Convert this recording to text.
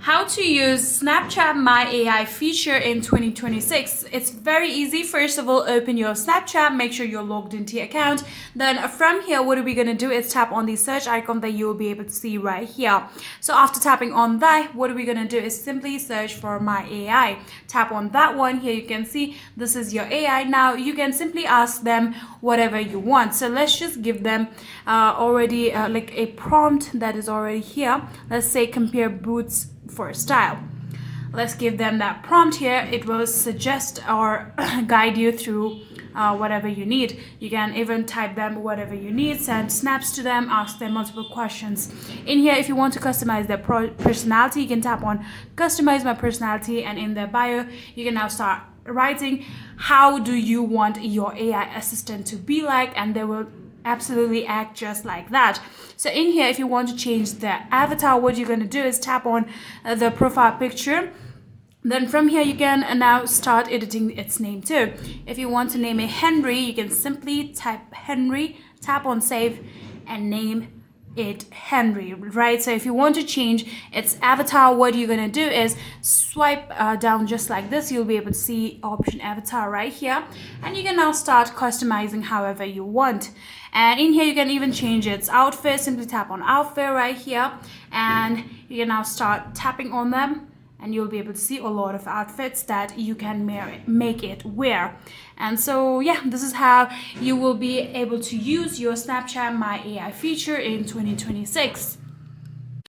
How to use Snapchat My AI feature in 2026. It's very easy. First of all, open your Snapchat, make sure you're logged into your account. Then from here, what are we going to do is tap on the search icon that you will be able to see right here. So after tapping on that, what are we going to do is simply search for My AI. Tap on that one. Here you can see this is your AI. Now you can simply ask them whatever you want. So let's just give them already like a prompt that is already here. Let's say compare boots for style. Let's give them that prompt here. It will suggest or guide you through whatever you need. You can even type them whatever you need, send snaps to them, ask them multiple questions. In here, if you want to customize their personality, you can tap on customize my personality, and in their bio you can now start writing how do you want your AI assistant to be like, and they will absolutely act just like that. So in here, if you want to change the avatar, what you're going to do is tap on the profile picture. Then from here, you can now start editing its name too. If you want to name it Henry, you can simply type Henry, tap on save, and name it Henry, right? So if you want to change its avatar, what you're going to do is swipe down just like this. You'll be able to see option avatar right here, and you can now start customizing however you want. And in here, you can even change its outfit. Simply tap on outfit right here, and you can now start tapping on them, and you'll be able to see a lot of outfits that you can make it wear. And so yeah, this is how you will be able to use your Snapchat My AI feature in 2026.